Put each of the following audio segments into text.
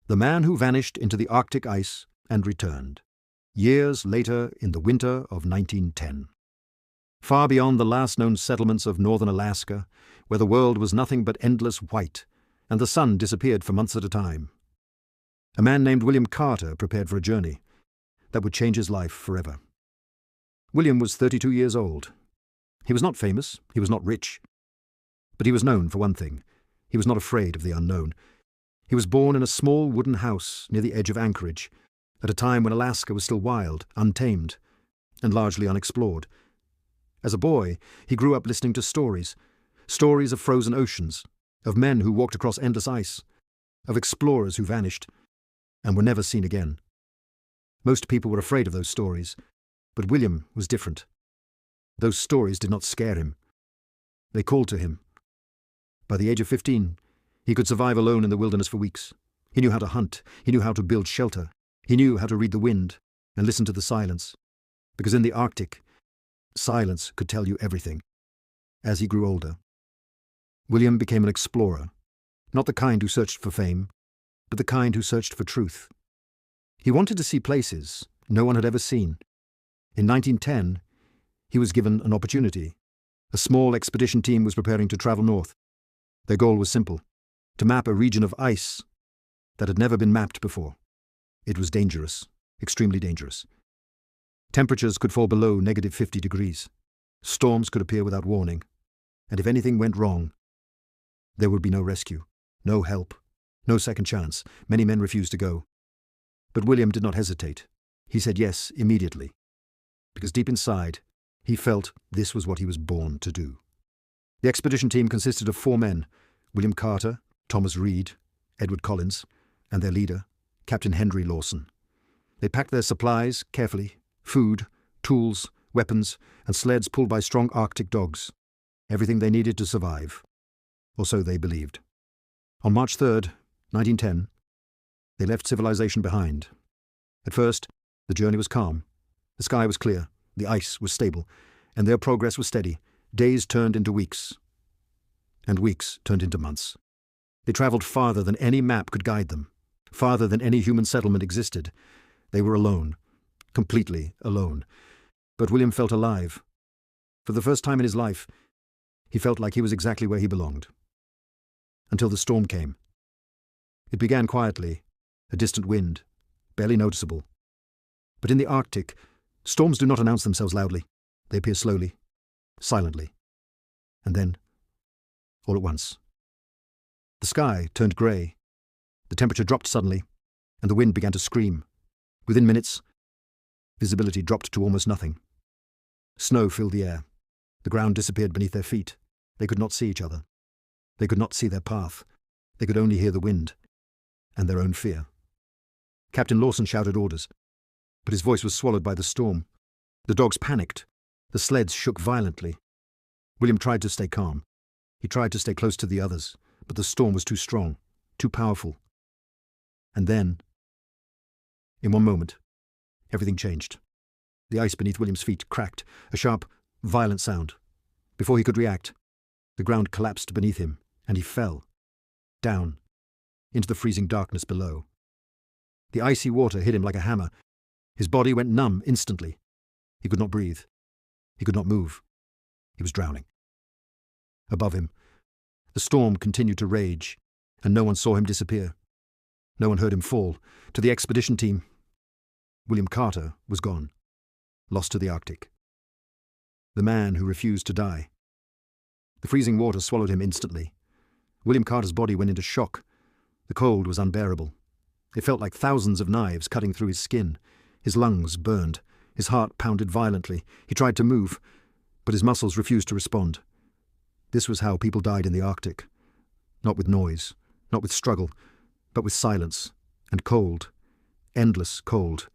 The man who vanished into the Arctic ice and returned, years later in the winter of 1910. Far beyond the last known settlements of northern Alaska, where the world was nothing but endless white, and the sun disappeared for months at a time. A man named William Carter prepared for a journey that would change his life forever. William was 32 years old. He was not famous, he was not rich, but he was known for one thing. He was not afraid of the unknown. He was born in a small wooden house near the edge of Anchorage, at a time when Alaska was still wild, untamed, and largely unexplored. As a boy, he grew up listening to stories of frozen oceans, of men who walked across endless ice, of explorers who vanished and were never seen again. Most people were afraid of those stories, but William was different. Those stories did not scare him. They called to him. By the age of 15, he could survive alone in the wilderness for weeks. He knew how to hunt. He knew how to build shelter. He knew how to read the wind and listen to the silence, because in the Arctic, silence could tell you everything. As he grew older, William became an explorer, not the kind who searched for fame, but the kind who searched for truth. He wanted to see places no one had ever seen. In 1910, he was given an opportunity. A small expedition team was preparing to travel north. Their goal was simple: to map a region of ice that had never been mapped before. It was dangerous, extremely dangerous. Temperatures could fall below -50 degrees. Storms could appear without warning. And if anything went wrong, there would be no rescue, no help, no second chance. Many men refused to go. But William did not hesitate. He said yes immediately, because deep inside, he felt this was what he was born to do. The expedition team consisted of 4 men: William Carter, Thomas Reed, Edward Collins, and their leader, Captain Henry Lawson. They packed their supplies carefully: food, tools, weapons, and sleds pulled by strong Arctic dogs. Everything they needed to survive. Or so they believed. On March 3rd, 1910, they left civilization behind. At first, the journey was calm. The sky was clear, the ice was stable, and their progress was steady. Days turned into weeks, and weeks turned into months. They traveled farther than any map could guide them, farther than any human settlement existed. They were alone, completely alone. But William felt alive. For the first time in his life, he felt like he was exactly where he belonged. Until the storm came. It began quietly, a distant wind, barely noticeable. But in the Arctic, storms do not announce themselves loudly. They appear slowly, silently. And then, all at once, the sky turned grey. The temperature dropped suddenly, and the wind began to scream. Within minutes, visibility dropped to almost nothing. Snow filled the air. The ground disappeared beneath their feet. They could not see each other. They could not see their path. They could only hear the wind and their own fear. Captain Lawson shouted orders, but his voice was swallowed by the storm. The dogs panicked. The sleds shook violently. William tried to stay calm. He tried to stay close to the others, but the storm was too strong, too powerful. And then, in one moment, everything changed. The ice beneath William's feet cracked, a sharp, violent sound. Before he could react, the ground collapsed beneath him, and he fell, down, into the freezing darkness below. The icy water hit him like a hammer. His body went numb instantly. He could not breathe. He could not move. He was drowning. Above him, the storm continued to rage, and no one saw him disappear. No one heard him fall. To the expedition team, William Carter was gone, lost to the Arctic. The man who refused to die. The freezing water swallowed him instantly. William Carter's body went into shock. The cold was unbearable. It felt like thousands of knives cutting through his skin. His lungs burned. His heart pounded violently. He tried to move, but his muscles refused to respond. This was how people died in the Arctic. Not with noise, not with struggle, but with silence and cold, endless cold.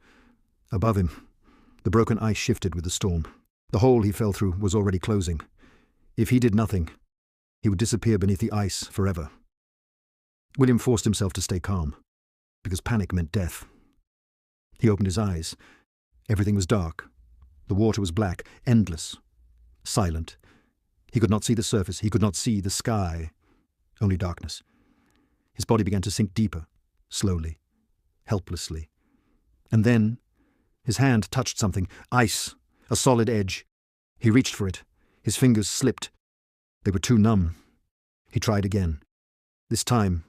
Above him, the broken ice shifted with the storm. The hole he fell through was already closing. If he did nothing, he would disappear beneath the ice forever. William forced himself to stay calm, because panic meant death. He opened his eyes. Everything was dark. The water was black, endless, silent. He could not see the surface. He could not see the sky. Only darkness. His body began to sink deeper, slowly. helplessly. And then his hand touched something, ice, a solid edge. He reached for it. His fingers slipped. They were too numb. He tried again. This time,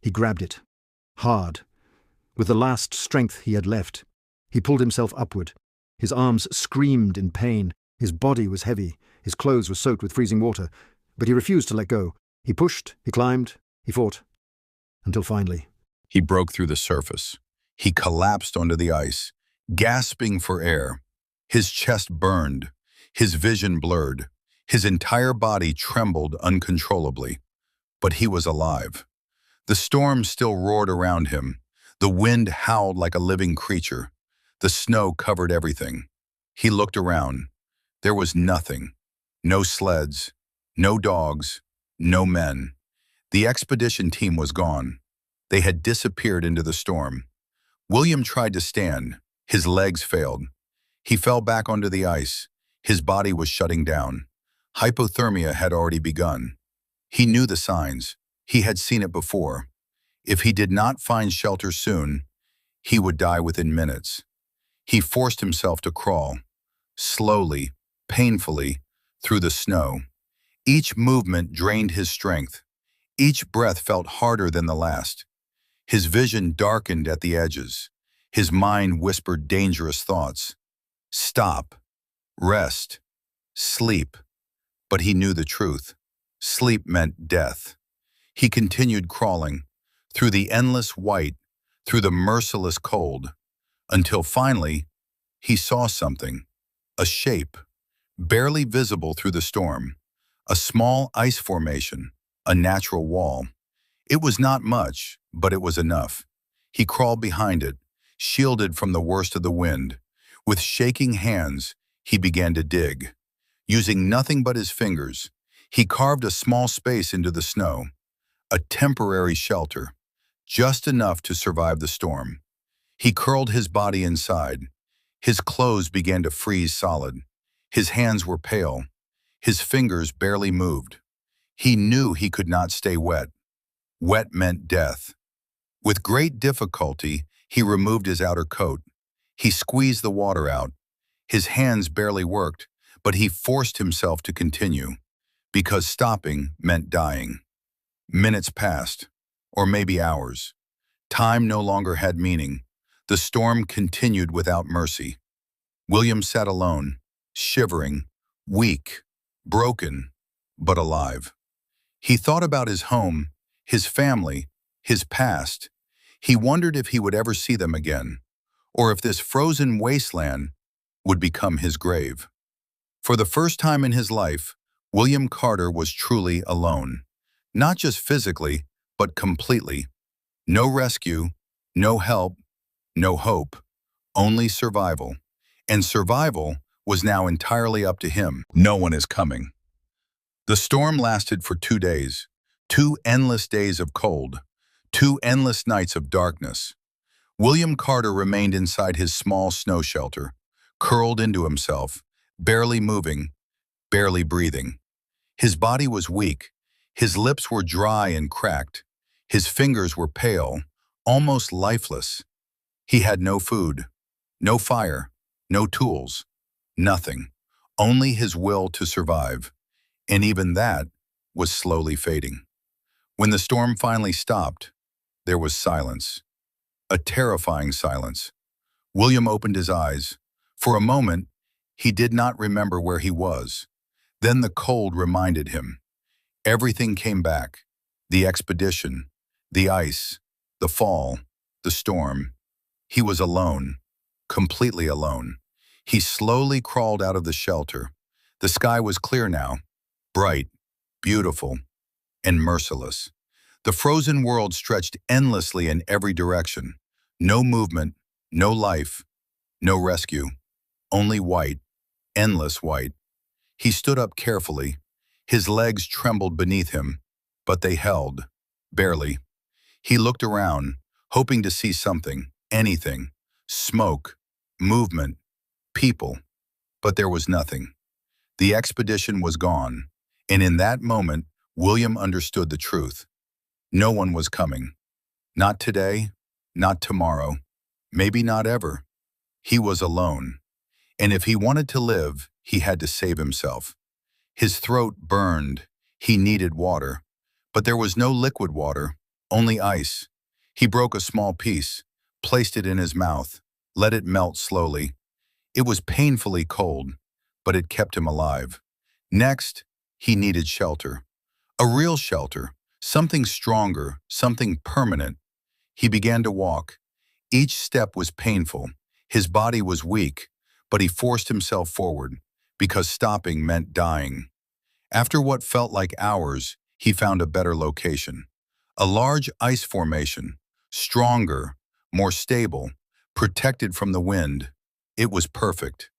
he grabbed it, hard. With the last strength he had left, he pulled himself upward. His arms screamed in pain. His body was heavy. His clothes were soaked with freezing water. But he refused to let go. He pushed, he climbed, he fought. Until finally, he broke through the surface. He collapsed onto the ice, gasping for air. His chest burned, his vision blurred. His entire body trembled uncontrollably. But he was alive. The storm still roared around him. The wind howled like a living creature. The snow covered everything. He looked around. There was nothing. No sleds, no dogs, no men. The expedition team was gone. They had disappeared into the storm. William tried to stand. His legs failed. He fell back onto the ice. His body was shutting down. Hypothermia had already begun. He knew the signs. He had seen it before. If he did not find shelter soon, he would die within minutes. He forced himself to crawl, slowly, painfully, through the snow. Each movement drained his strength. Each breath felt harder than the last. His vision darkened at the edges. His mind whispered dangerous thoughts. Stop. Rest. Sleep. But he knew the truth. Sleep meant death. He continued crawling, through the endless white, through the merciless cold, until finally, he saw something. A shape, barely visible through the storm. A small ice formation, a natural wall. It was not much, but it was enough. He crawled behind it, shielded from the worst of the wind. With shaking hands, he began to dig. Using nothing but his fingers, he carved a small space into the snow, a temporary shelter, just enough to survive the storm. He curled his body inside. His clothes began to freeze solid. His hands were pale. His fingers barely moved. He knew he could not stay wet. Wet meant death. With great difficulty, he removed his outer coat. He squeezed the water out. His hands barely worked, but he forced himself to continue, because stopping meant dying. Minutes passed, or maybe hours. Time no longer had meaning. The storm continued without mercy. William sat alone, shivering, weak, broken, but alive. He thought about his home, his family, his past. He wondered if he would ever see them again, or if this frozen wasteland would become his grave. For the first time in his life, William Carter was truly alone. Not just physically, but completely. No rescue, no help, no hope, only survival. And survival was now entirely up to him. No one is coming. The storm lasted for 2 days, 2 endless days of cold, 2 endless nights of darkness. William Carter remained inside his small snow shelter, curled into himself, barely moving, barely breathing. His body was weak. His lips were dry and cracked. His fingers were pale, almost lifeless. He had no food, no fire, no tools, nothing, only his will to survive. And even that was slowly fading. When the storm finally stopped, there was silence, a terrifying silence. William opened his eyes. For a moment, he did not remember where he was. Then the cold reminded him. Everything came back. The expedition, the ice, the fall, the storm. He was alone, completely alone. He slowly crawled out of the shelter. The sky was clear now, bright, beautiful, and merciless. The frozen world stretched endlessly in every direction. No movement, no life, no rescue. Only white, endless white. He stood up carefully. His legs trembled beneath him, but they held, barely. He looked around, hoping to see something, anything, smoke, movement, people. But there was nothing. The expedition was gone, and in that moment, William understood the truth. No one was coming. Not today, not tomorrow, maybe not ever. He was alone. And if he wanted to live, he had to save himself. His throat burned. He needed water. But there was no liquid water, only ice. He broke a small piece, placed it in his mouth, let it melt slowly. It was painfully cold, but it kept him alive. Next, he needed shelter. A real shelter, something stronger, something permanent. He began to walk. Each step was painful. His body was weak, but he forced himself forward, because stopping meant dying. After what felt like hours, he found a better location. A large ice formation, stronger, more stable, protected from the wind. It was perfect.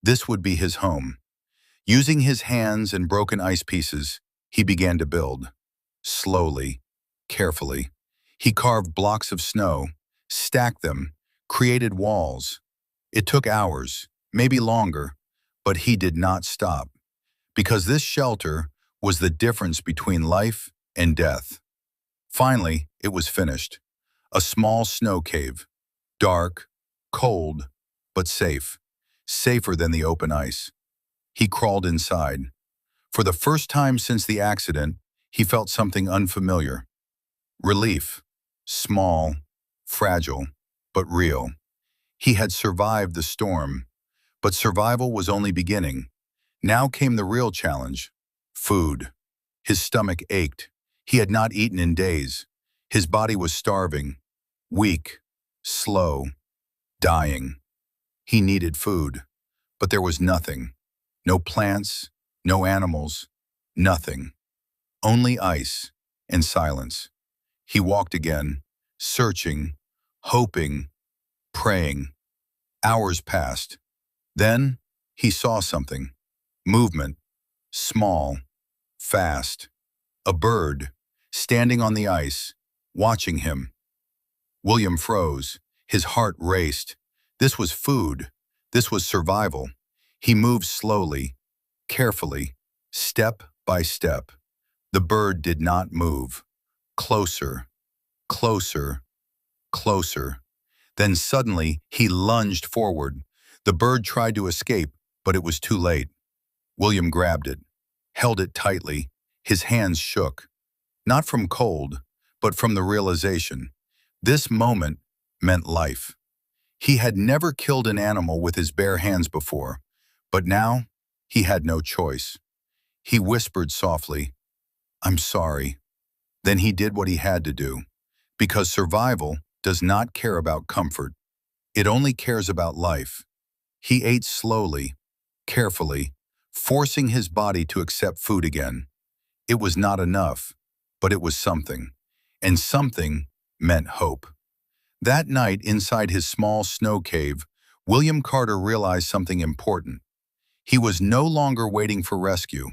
This would be his home. Using his hands and broken ice pieces, he began to build. Slowly, carefully. He carved blocks of snow, stacked them, created walls. It took hours, maybe longer, but he did not stop. Because this shelter was the difference between life and death. Finally, it was finished. A small snow cave. Dark, cold, but safe. Safer than the open ice. He crawled inside. For the first time since the accident, he felt something unfamiliar. Relief. Small, fragile, but real. He had survived the storm, but survival was only beginning. Now came the real challenge. Food. His stomach ached. He had not eaten in days. His body was starving, weak, slow, dying. He needed food, but there was nothing. No plants, no animals, nothing. Only ice and silence. He walked again, searching, hoping, praying. Hours passed. Then he saw something. Movement. Small. Fast. A bird, standing on the ice, watching him. William froze. His heart raced. This was food. This was survival. He moved slowly, carefully, step by step. The bird did not move. Closer, closer, closer. Then suddenly he lunged forward. The bird tried to escape, but it was too late. William grabbed it, held it tightly. His hands shook, not from cold, but from the realization. This moment meant life. He had never killed an animal with his bare hands before, but now he had no choice. He whispered softly, "I'm sorry." Then he did what he had to do, because survival does not care about comfort. It only cares about life. He ate slowly, carefully, forcing his body to accept food again. It was not enough, but it was something, and something meant hope. That night, inside his small snow cave, William Carter realized something important. He was no longer waiting for rescue.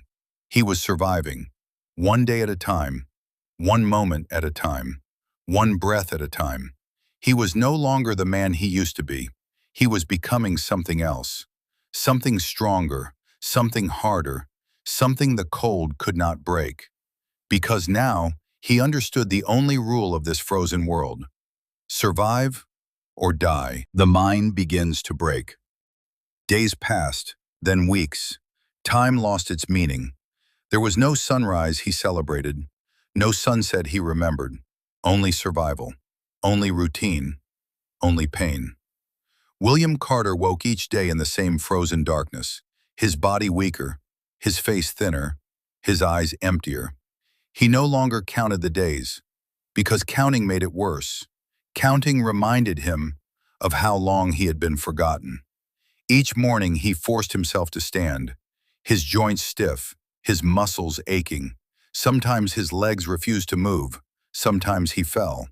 He was surviving, one day at a time, one moment at a time, one breath at a time. He was no longer the man he used to be. He was becoming something else, something stronger, something harder, something the cold could not break. Because now he understood the only rule of this frozen world: survive or die. The mind begins to break. Days passed, then weeks. Time lost its meaning. There was no sunrise he celebrated, no sunset he remembered, only survival, only routine, only pain. William Carter woke each day in the same frozen darkness, his body weaker, his face thinner, his eyes emptier. He no longer counted the days, because counting made it worse. Counting reminded him of how long he had been forgotten. Each morning he forced himself to stand, his joints stiff, his muscles aching. Sometimes his legs refused to move, sometimes he fell.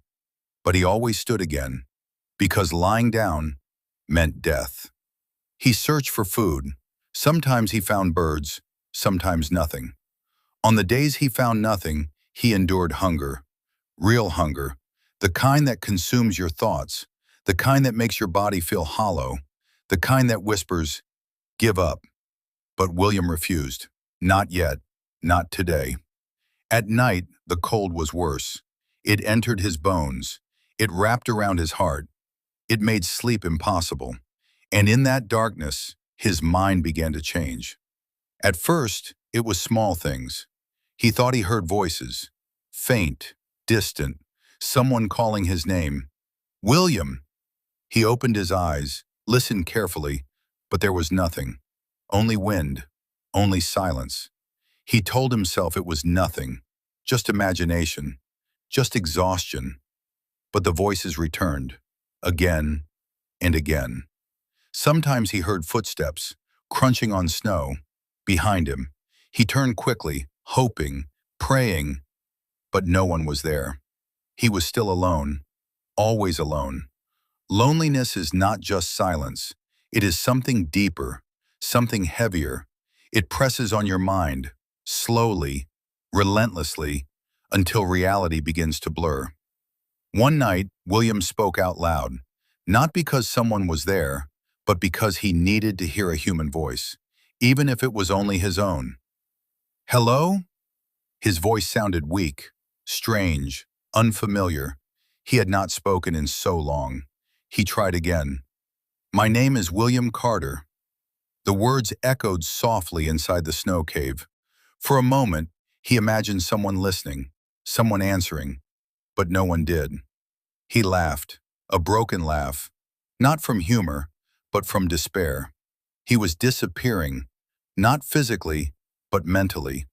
But he always stood again, because lying down meant death. He searched for food. Sometimes he found birds, sometimes nothing. On the days he found nothing, he endured hunger. Real hunger, the kind that consumes your thoughts, the kind that makes your body feel hollow, the kind that whispers, "Give up." But William refused. Not yet, not today. At night, the cold was worse. It entered his bones. It wrapped around his heart. It made sleep impossible. And in that darkness, his mind began to change. At first, it was small things. He thought he heard voices, faint, distant, someone calling his name. William! He opened his eyes, listened carefully, but there was nothing. Only wind, only silence. He told himself it was nothing, just imagination, just exhaustion. But the voices returned, again and again. Sometimes he heard footsteps, crunching on snow, behind him. He turned quickly, hoping, praying, but no one was there. He was still alone, always alone. Loneliness is not just silence. It is something deeper, something heavier. It presses on your mind, slowly, relentlessly, until reality begins to blur. One night, William spoke out loud, not because someone was there, but because he needed to hear a human voice, even if it was only his own. Hello? His voice sounded weak, strange, unfamiliar. He had not spoken in so long. He tried again. My name is William Carter. The words echoed softly inside the snow cave. For a moment, he imagined someone listening, someone answering, but no one did. He laughed, a broken laugh, not from humor, but from despair. He was disappearing, not physically, but mentally,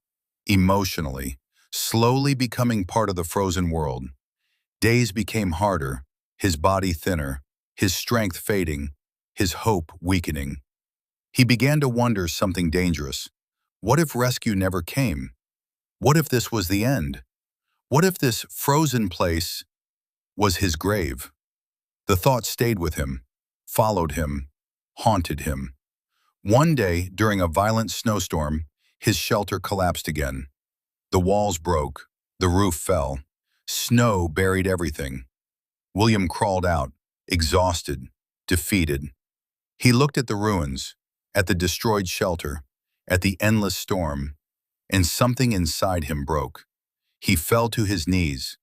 emotionally, slowly becoming part of the frozen world. Days became harder, his body thinner, his strength fading, his hope weakening. He began to wonder something dangerous. What if rescue never came? What if this was the end? What if this frozen place was his grave? The thought stayed with him, followed him, haunted him. One day, during a violent snowstorm, his shelter collapsed again. The walls broke, the roof fell. Snow buried everything. William crawled out, exhausted, defeated. He looked at the ruins, at the destroyed shelter, at the endless storm, and something inside him broke. He fell to his knees.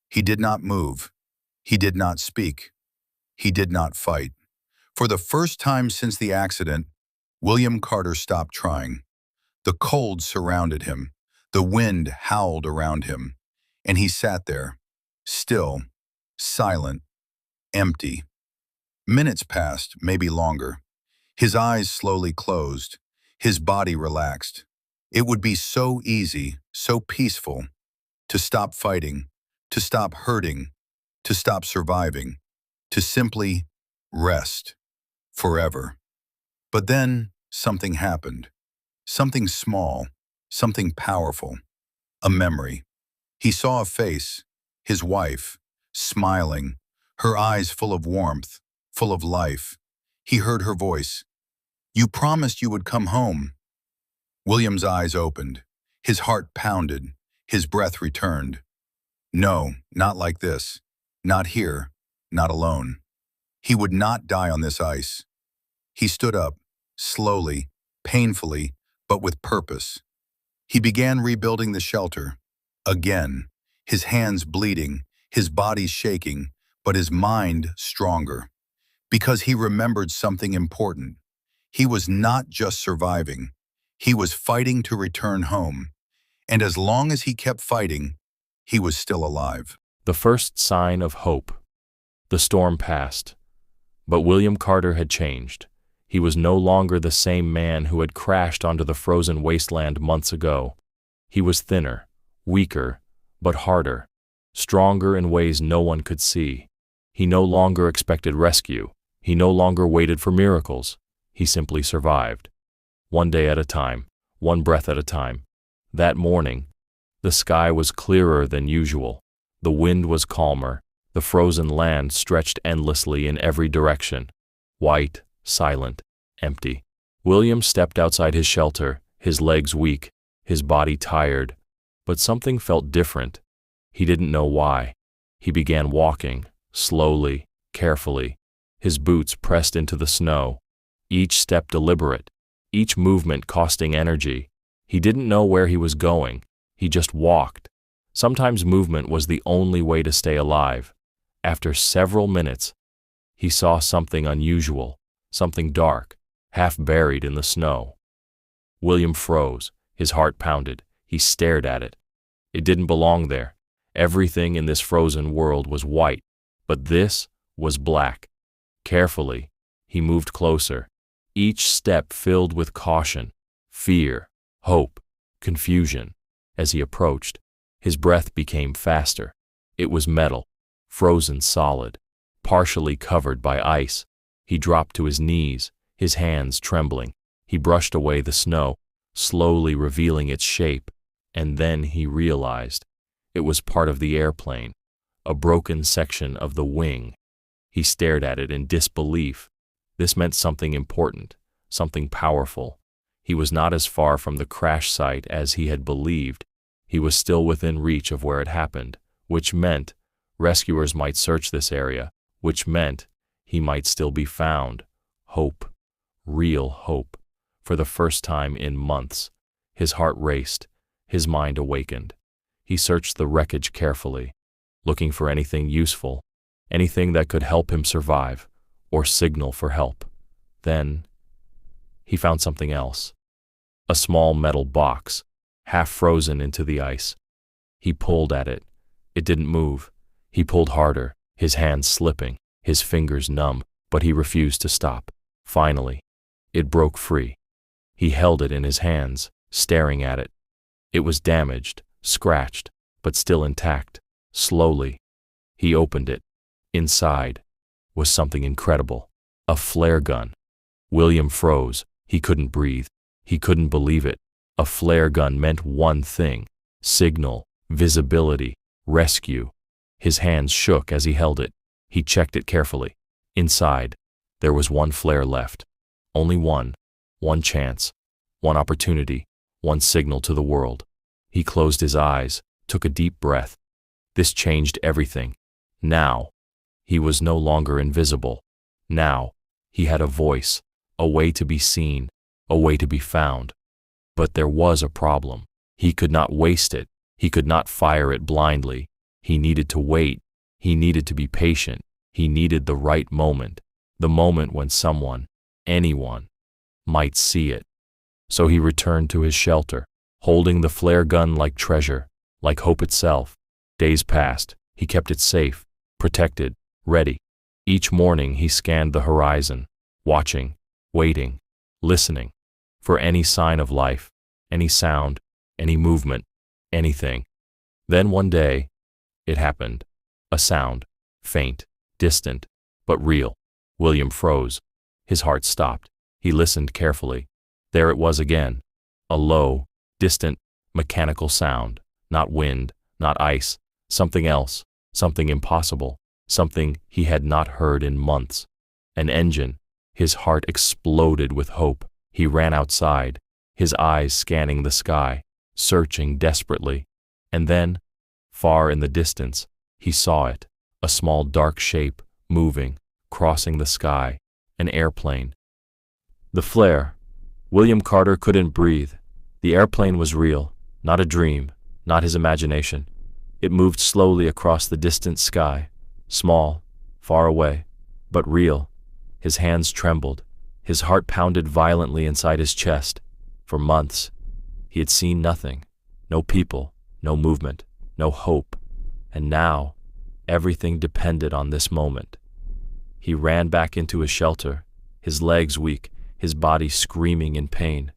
He did not move. He did not speak. He did not fight. For the first time since the accident, William Carter stopped trying. The cold surrounded him. The wind howled around him. And he sat there, still, silent, empty. Minutes passed, maybe longer. His eyes slowly closed. His body relaxed. It would be so easy, so peaceful, to stop fighting, to stop hurting, to stop surviving, to simply rest forever. But then something happened. Something small, something powerful. A memory. He saw a face, his wife, smiling, her eyes full of warmth, full of life. He heard her voice. You promised you would come home. William's eyes opened. His heart pounded. His breath returned. No, not like this. Not here. Not alone. He would not die on this ice. He stood up, slowly, painfully, but with purpose. He began rebuilding the shelter. Again, his hands bleeding, his body shaking, but his mind stronger. Because he remembered something important. He was not just surviving. He was fighting to return home. And as long as he kept fighting, he was still alive. The first sign of hope. The storm passed. But William Carter had changed. He was no longer the same man who had crashed onto the frozen wasteland months ago. He was thinner, weaker, but harder, stronger in ways no one could see. He no longer expected rescue. He no longer waited for miracles. He simply survived. One day at a time, one breath at a time. That morning, the sky was clearer than usual. The wind was calmer. The frozen land stretched endlessly in every direction. White, silent, empty. William stepped outside his shelter, his legs weak, his body tired. But something felt different. He didn't know why. He began walking, slowly, carefully, his boots pressed into the snow, each step deliberate, each movement costing energy. He didn't know where he was going. He just walked. Sometimes movement was the only way to stay alive. After several minutes, he saw something unusual, something dark, half buried in the snow. William froze, his heart pounded. He stared at it. It didn't belong there. Everything in this frozen world was white, but this was black. Carefully, he moved closer, each step filled with caution, fear, hope, confusion. As he approached, his breath became faster. It was metal, frozen solid, partially covered by ice. He dropped to his knees, his hands trembling. He brushed away the snow, slowly revealing its shape, and then he realized it was part of the airplane, a broken section of the wing. He stared at it in disbelief. This meant something important, something powerful. He was not as far from the crash site as he had believed. He was still within reach of where it happened, which meant rescuers might search this area, which meant he might still be found. Hope, real hope. For the first time in months, his heart raced, his mind awakened. He searched the wreckage carefully, looking for anything useful, anything that could help him survive or signal for help. Then he found something else. A small metal box, half frozen into the ice. He pulled at it. It didn't move. He pulled harder, his hands slipping, his fingers numb, but he refused to stop. Finally, it broke free. He held it in his hands, staring at it. It was damaged, scratched, but still intact. Slowly, he opened it. Inside was something incredible. A flare gun. William froze. He couldn't breathe. He couldn't believe it. A flare gun meant one thing: signal, visibility, rescue. His hands shook as he held it. He checked it carefully. Inside, there was one flare left. Only one chance, one opportunity, one signal to the world. He closed his eyes, took a deep breath. This changed everything. Now, he was no longer invisible. Now, he had a voice, a way to be seen, a way to be found. But there was a problem. He could not waste it. He could not fire it blindly. He needed to wait. He needed to be patient. He needed the right moment, the moment when someone, anyone, might see it. So he returned to his shelter, holding the flare gun like treasure, like hope itself. Days passed. He kept it safe, protected, ready. Each morning he scanned the horizon, watching, waiting, listening, for any sign of life, any sound, any movement, anything. Then one day, it happened. A sound, faint, distant, but real. William froze. His heart stopped. He listened carefully. There it was again. A low, distant, mechanical sound. Not wind, not ice. Something else. Something impossible. Something he had not heard in months. An engine. His heart exploded with hope. He ran outside, his eyes scanning the sky, searching desperately. And then, far in the distance, he saw it. A small dark shape, moving, crossing the sky. An airplane. The flare. William Carter couldn't breathe. The airplane was real, not a dream, not his imagination. It moved slowly across the distant sky, small, far away, but real. His hands trembled. His heart pounded violently inside his chest. For months, he had seen nothing. No people, no movement, no hope. And now, everything depended on this moment. He ran back into his shelter, his legs weak, his body screaming in pain.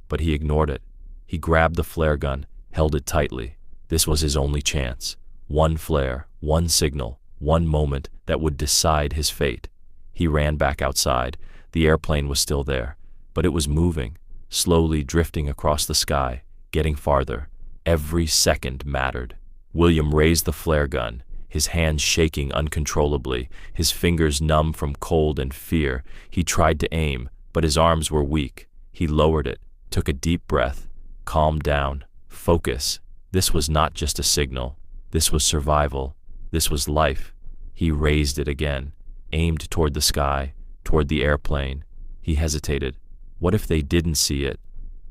But he ignored it. He grabbed the flare gun, held it tightly. This was his only chance. One flare, one signal, one moment that would decide his fate. He ran back outside. The airplane was still there, but it was moving, slowly drifting across the sky, getting farther. Every second mattered. William raised the flare gun, his hands shaking uncontrollably, his fingers numb from cold and fear. He tried to aim, but his arms were weak. He lowered it, took a deep breath, calmed down. Focus. This was not just a signal. This was survival. This was life. He raised it again, aimed toward the sky, toward the airplane. He hesitated. What if they didn't see it?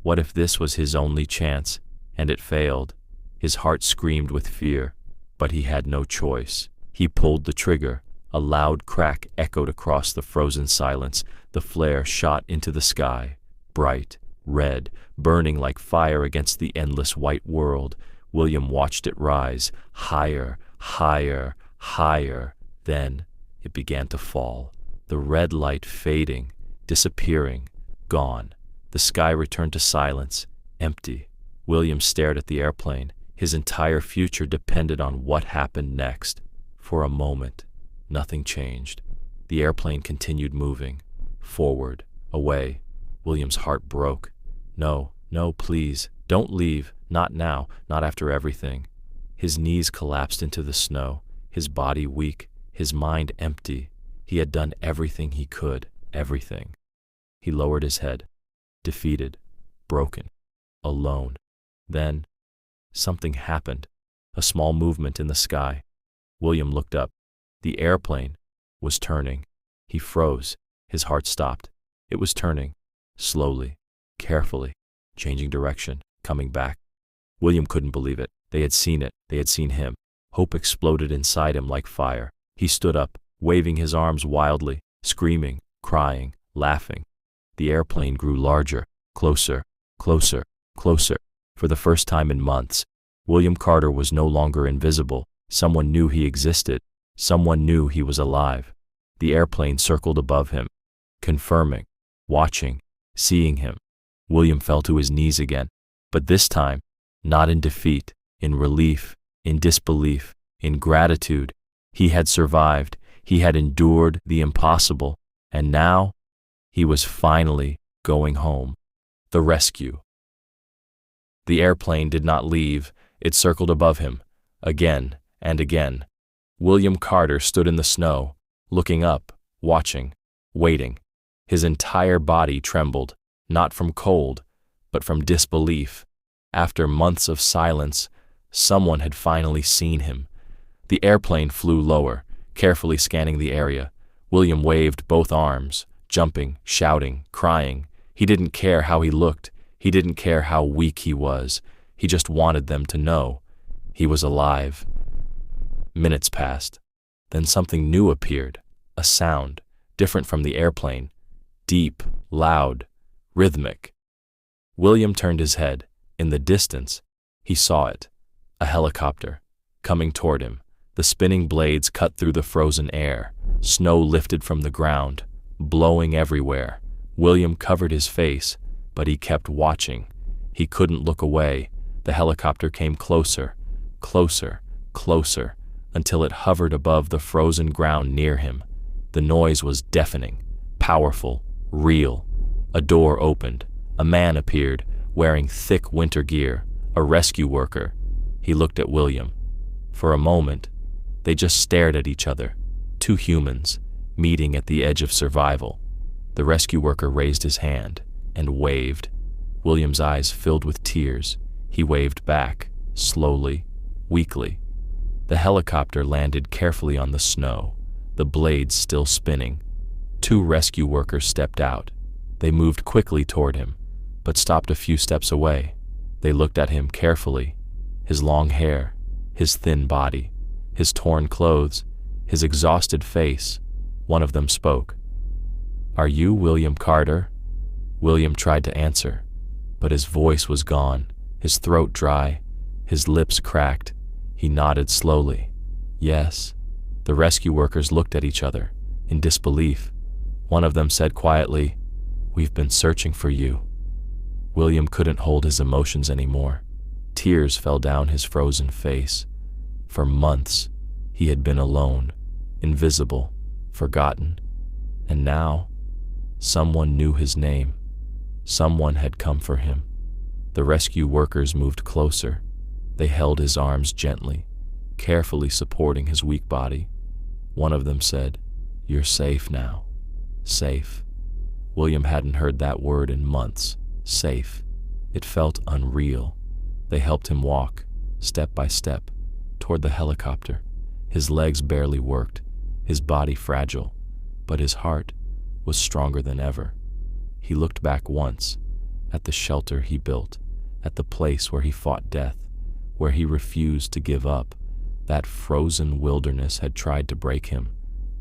What if this was his only chance, and it failed? His heart screamed with fear, but he had no choice. He pulled the trigger. A loud crack echoed across the frozen silence. The flare shot into the sky, bright, red, burning like fire against the endless white world. William watched it rise, higher, higher, higher. Then it began to fall, the red light fading, disappearing, gone. The sky returned to silence, empty. William stared at the airplane. His entire future depended on what happened next. For a moment, nothing changed. The airplane continued moving, forward, away. William's heart broke. No, no, please, don't leave. Not now, not after everything. His knees collapsed into the snow, his body weak, his mind empty. He had done everything he could, everything. He lowered his head, defeated, broken, alone. Then, something happened, a small movement in the sky. William looked up. The airplane was turning. He froze. His heart stopped. It was turning, slowly, carefully, changing direction, coming back. William couldn't believe it. They had seen it. They had seen him. Hope exploded inside him like fire. He stood up, waving his arms wildly, screaming, crying, laughing. The airplane grew larger, closer, closer, closer. For the first time in months, William Carter was no longer invisible. Someone knew he existed. Someone knew he was alive. The airplane circled above him, confirming, watching, seeing him. William fell to his knees again, but this time, not in defeat, in relief, in disbelief, in gratitude. He had survived. He had endured the impossible, and now he was finally going home. The rescue. The airplane did not leave. It circled above him, again and again. William Carter stood in the snow, looking up, watching, waiting. His entire body trembled, not from cold, but from disbelief. After months of silence, someone had finally seen him. The airplane flew lower, carefully scanning the area. William waved both arms, jumping, shouting, crying. He didn't care how he looked. He didn't care how weak he was. He just wanted them to know he was alive. Minutes passed. Then something new appeared, a sound, different from the airplane, deep, loud, rhythmic. William turned his head. In the distance, he saw it, a helicopter, coming toward him. The spinning blades cut through the frozen air. Snow lifted from the ground, blowing everywhere. William covered his face, but he kept watching. He couldn't look away. The helicopter came closer, closer, closer, until it hovered above the frozen ground near him. The noise was deafening, powerful, real. A door opened. A man appeared, wearing thick winter gear, a rescue worker. He looked at William. For a moment, they just stared at each other, two humans, meeting at the edge of survival. The rescue worker raised his hand and waved. William's eyes filled with tears. He waved back, slowly, weakly. The helicopter landed carefully on the snow, the blades still spinning. Two rescue workers stepped out. They moved quickly toward him, but stopped a few steps away. They looked at him carefully. His long hair, his thin body, his torn clothes, his exhausted face. One of them spoke. "Are you William Carter?" William tried to answer, but his voice was gone, his throat dry, his lips cracked. He nodded slowly. "Yes." The rescue workers looked at each other, in disbelief. One of them said quietly, "We've been searching for you." William couldn't hold his emotions anymore. Tears fell down his frozen face. For months, he had been alone, invisible, forgotten. And now, someone knew his name. Someone had come for him. The rescue workers moved closer. They held his arms gently, carefully supporting his weak body. One of them said, "You're safe now." Safe. William hadn't heard that word in months. Safe. It felt unreal. They helped him walk, step by step, toward the helicopter. His legs barely worked, his body fragile, but his heart was stronger than ever. He looked back once, at the shelter he built, at the place where he fought death, where he refused to give up. That frozen wilderness had tried to break him,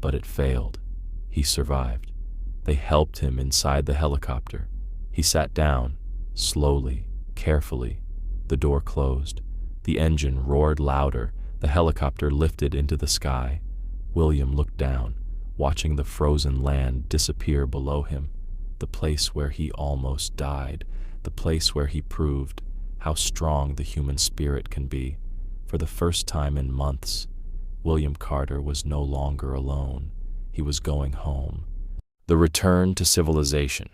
but it failed. He survived. They helped him inside the helicopter. He sat down, slowly, carefully. The door closed. The engine roared louder. The helicopter lifted into the sky. William looked down, watching the frozen land disappear below him. The place where he almost died. The place where he proved how strong the human spirit can be. For the first time in months, William Carter was no longer alone. He was going home. The return to civilization.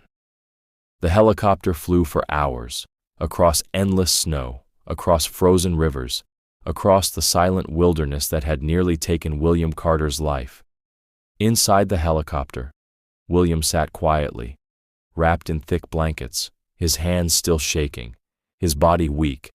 The helicopter flew for hours, across endless snow, across frozen rivers, across the silent wilderness that had nearly taken William Carter's life. Inside the helicopter, William sat quietly, wrapped in thick blankets, his hands still shaking, his body weak,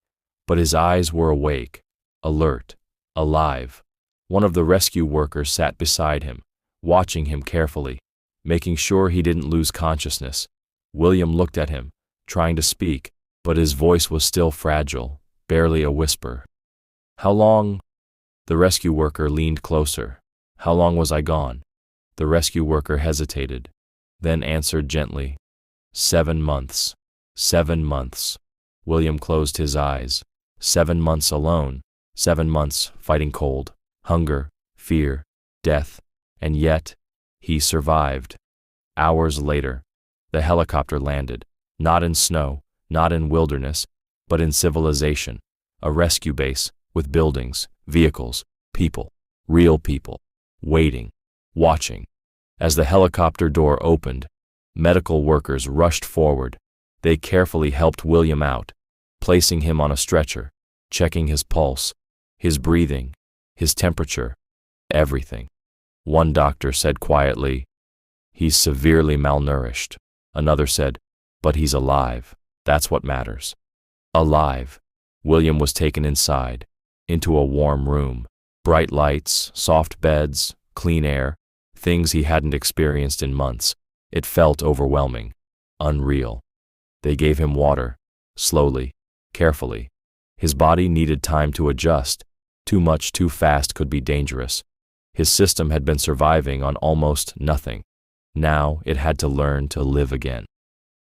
but his eyes were awake, alert, alive. One of the rescue workers sat beside him, watching him carefully, making sure he didn't lose consciousness. William looked at him, trying to speak, but his voice was still fragile, barely a whisper. "How long?" The rescue worker leaned closer. "How long was I gone?" The rescue worker hesitated, then answered gently, 7 months. 7 months. William closed his eyes. 7 months alone. 7 months fighting cold, hunger, fear, death, and yet he survived. Hours later, the helicopter landed, not in snow, not in wilderness, but in civilization, a rescue base with buildings, vehicles, people, real people, waiting, watching. As the helicopter door opened, medical workers rushed forward. They carefully helped William out, placing him on a stretcher, checking his pulse, his breathing, his temperature, everything. One doctor said quietly, "He's severely malnourished." Another said, "But he's alive. That's what matters." Alive. William was taken inside, into a warm room. Bright lights, soft beds, clean air, things he hadn't experienced in months. It felt overwhelming, unreal. They gave him water, slowly, carefully. His body needed time to adjust. Too much too fast could be dangerous. His system had been surviving on almost nothing. Now it had to learn to live again.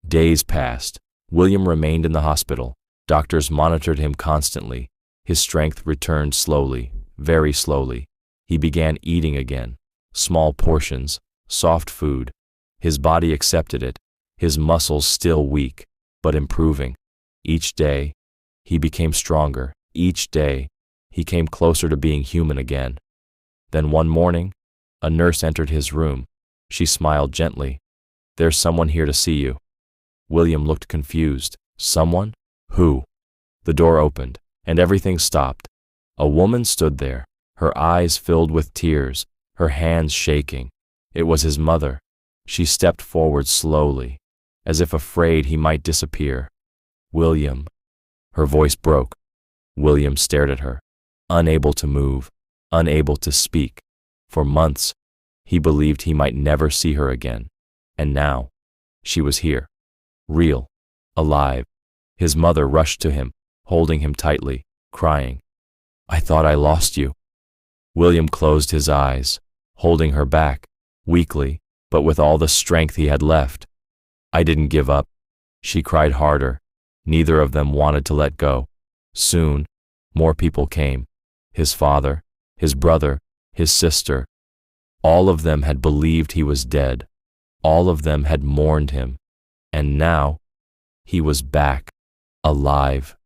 Days passed. William remained in the hospital. Doctors monitored him constantly. His strength returned slowly, very slowly. He began eating again. Small portions, soft food. His body accepted it. His muscles still weak, but improving. Each day, he became stronger. Each day, he came closer to being human again. Then one morning, a nurse entered his room. She smiled gently. "There's someone here to see you." William looked confused. Someone? Who? The door opened, and everything stopped. A woman stood there, her eyes filled with tears, her hands shaking. It was his mother. She stepped forward slowly, as if afraid he might disappear. "William." Her voice broke. William stared at her, unable to move, unable to speak. For months, he believed he might never see her again. And now, she was here, real, alive. His mother rushed to him, holding him tightly, crying, "I thought I lost you." William closed his eyes, holding her back, weakly, but with all the strength he had left. "I didn't give up." She cried harder. Neither of them wanted to let go. Soon, more people came. His father, his brother, his sister. All of them had believed he was dead. All of them had mourned him. And now, he was back, alive.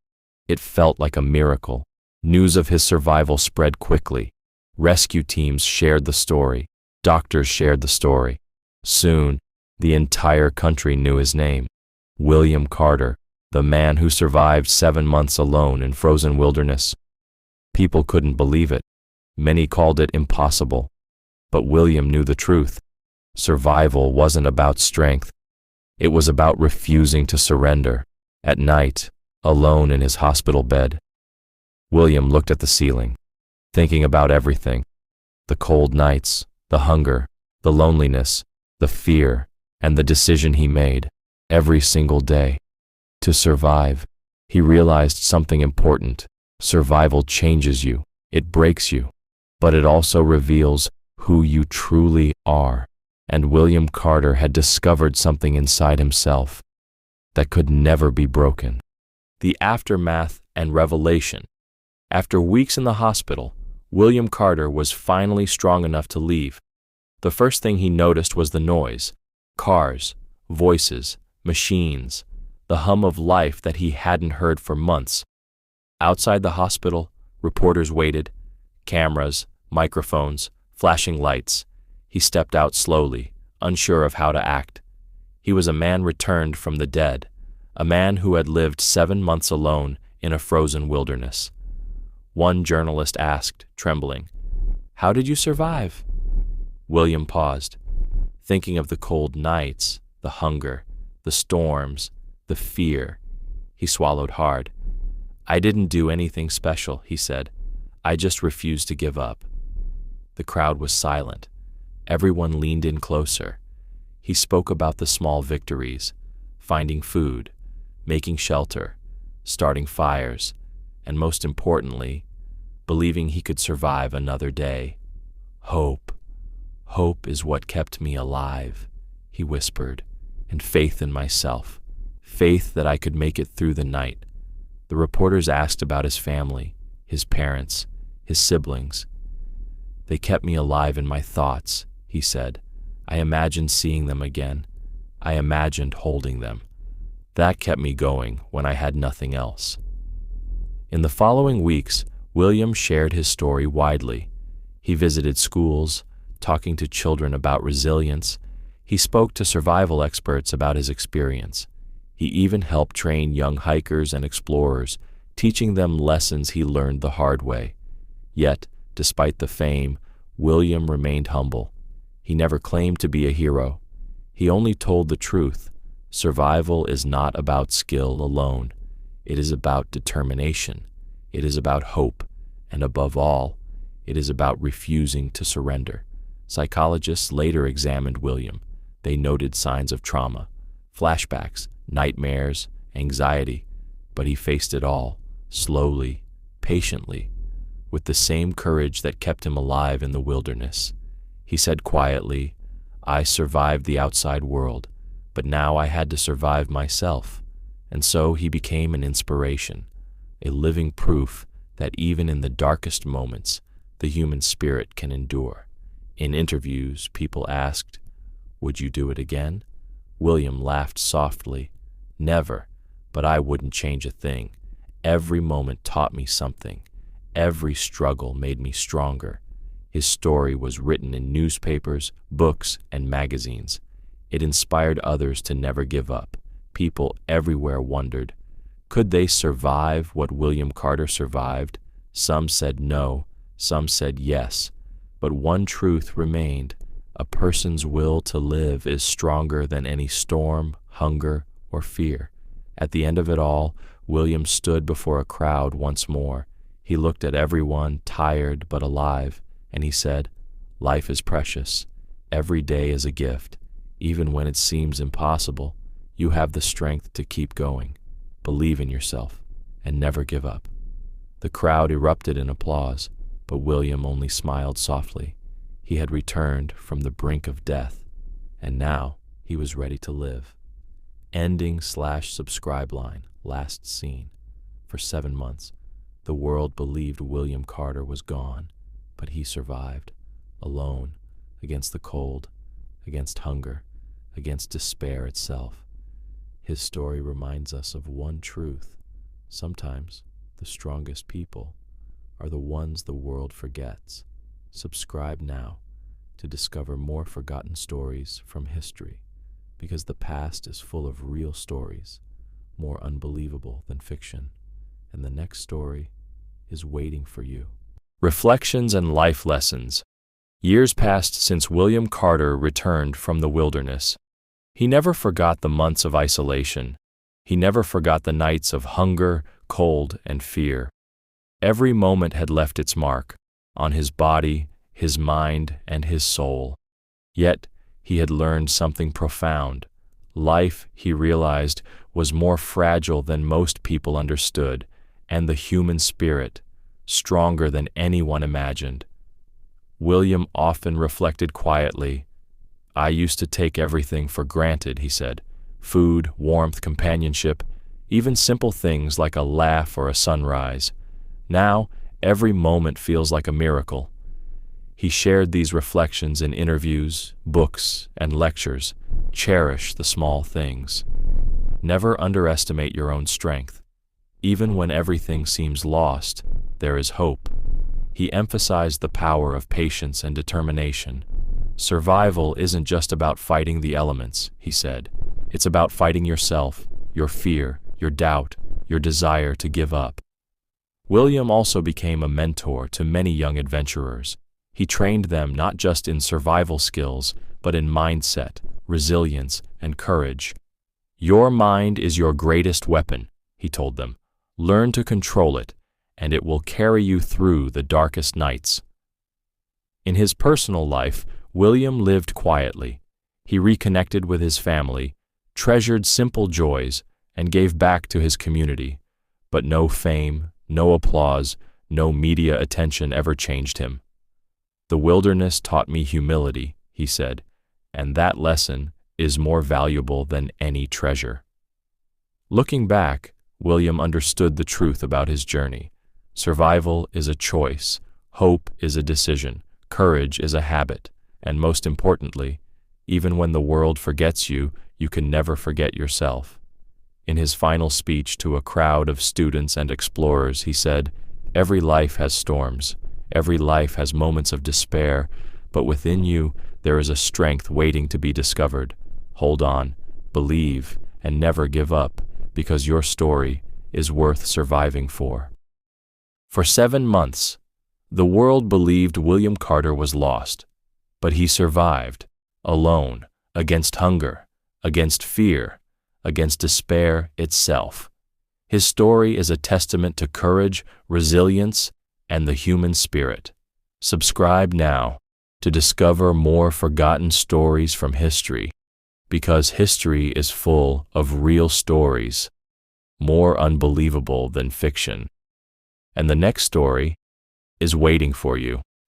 It felt like a miracle. News of his survival spread quickly. Rescue teams shared the story. Doctors shared the story. Soon, the entire country knew his name. William Carter, the man who survived 7 months alone in frozen wilderness. People couldn't believe it. Many called it impossible. But William knew the truth. Survival wasn't about strength. It was about refusing to surrender. At night, alone in his hospital bed, William looked at the ceiling, thinking about everything. The cold nights, the hunger, the loneliness, the fear, and the decision he made every single day. To survive, he realized something important. Survival changes you. It breaks you, but it also reveals who you truly are. And William Carter had discovered something inside himself that could never be broken. The aftermath and revelation. After weeks in the hospital, William Carter was finally strong enough to leave. The first thing he noticed was the noise. Cars, voices, machines, the hum of life that he hadn't heard for months. Outside the hospital, reporters waited, cameras, microphones, flashing lights. He stepped out slowly, unsure of how to act. He was a man returned from the dead, a man who had lived 7 months alone in a frozen wilderness. One journalist asked, trembling, "How did you survive?" William paused, thinking of the cold nights, the hunger, the storms, the fear. He swallowed hard. "I didn't do anything special," he said. "I just refused to give up." The crowd was silent. Everyone leaned in closer. He spoke about the small victories, finding food, making shelter, starting fires, and most importantly, believing he could survive another day. "Hope. Hope is what kept me alive," he whispered, "and faith in myself, faith that I could make it through the night." The reporters asked about his family, his parents, his siblings. "They kept me alive in my thoughts," he said. "I imagined seeing them again. I imagined holding them. That kept me going when I had nothing else." In the following weeks, William shared his story widely. He visited schools, talking to children about resilience. He spoke to survival experts about his experience. He even helped train young hikers and explorers, teaching them lessons he learned the hard way. Yet, despite the fame, William remained humble. He never claimed to be a hero. He only told the truth. Survival is not about skill alone. It is about determination. It is about hope. And above all, it is about refusing to surrender. Psychologists later examined William. They noted signs of trauma, flashbacks, nightmares, anxiety, but he faced it all, slowly, patiently, with the same courage that kept him alive in the wilderness. He said quietly, "I survived the outside world, but now I had to survive myself." And so he became an inspiration, a living proof that even in the darkest moments, the human spirit can endure. In interviews, people asked, "Would you do it again?" William laughed softly. "Never, but I wouldn't change a thing. Every moment taught me something. Every struggle made me stronger." His story was written in newspapers, books, and magazines. It inspired others to never give up. People everywhere wondered, could they survive what William Carter survived? Some said no, some said yes. But one truth remained: a person's will to live is stronger than any storm, hunger, or fear. At the end of it all, William stood before a crowd once more. He looked at everyone, tired but alive, and he said, "Life is precious. Every day is a gift. Even when it seems impossible, you have the strength to keep going. Believe in yourself and never give up." The crowd erupted in applause, but William only smiled softly. He had returned from the brink of death, and now he was ready to live. Ending/subscribe line, last seen. For 7 months, the world believed William Carter was gone, but he survived, alone, against the cold, against hunger, against despair itself. His story reminds us of one truth: sometimes the strongest people are the ones the world forgets. Subscribe now to discover more forgotten stories from history, because the past is full of real stories, more unbelievable than fiction, and the next story is waiting for you. Reflections and life lessons. Years passed since William Carter returned from the wilderness. He never forgot the months of isolation. He never forgot the nights of hunger, cold, and fear. Every moment had left its mark on his body, his mind, and his soul. Yet he had learned something profound. Life, he realized, was more fragile than most people understood, and the human spirit, stronger than anyone imagined. William often reflected quietly. "I used to take everything for granted," he said. "Food, warmth, companionship, even simple things like a laugh or a sunrise. Now, every moment feels like a miracle." He shared these reflections in interviews, books, and lectures. Cherish the small things. Never underestimate your own strength. Even when everything seems lost, there is hope. He emphasized the power of patience and determination. "Survival isn't just about fighting the elements," he said. "It's about fighting yourself, your fear, your doubt, your desire to give up." William also became a mentor to many young adventurers. He trained them not just in survival skills, but in mindset, resilience, and courage. "Your mind is your greatest weapon," he told them. "Learn to control it, and it will carry you through the darkest nights." In his personal life, William lived quietly. He reconnected with his family, treasured simple joys, and gave back to his community. But no fame, no applause, no media attention ever changed him. "The wilderness taught me humility," he said, "and that lesson is more valuable than any treasure." Looking back, William understood the truth about his journey. Survival is a choice, hope is a decision, courage is a habit, and most importantly, even when the world forgets you, you can never forget yourself. In his final speech to a crowd of students and explorers, he said, "Every life has storms. Every life has moments of despair, but within you there is a strength waiting to be discovered. Hold on, believe, and never give up, because your story is worth surviving for." For 7 months, the world believed William Carter was lost, but he survived, alone, against hunger, against fear, against despair itself. His story is a testament to courage, resilience, and the human spirit. Subscribe now to discover more forgotten stories from history, because history is full of real stories, more unbelievable than fiction. And the next story is waiting for you.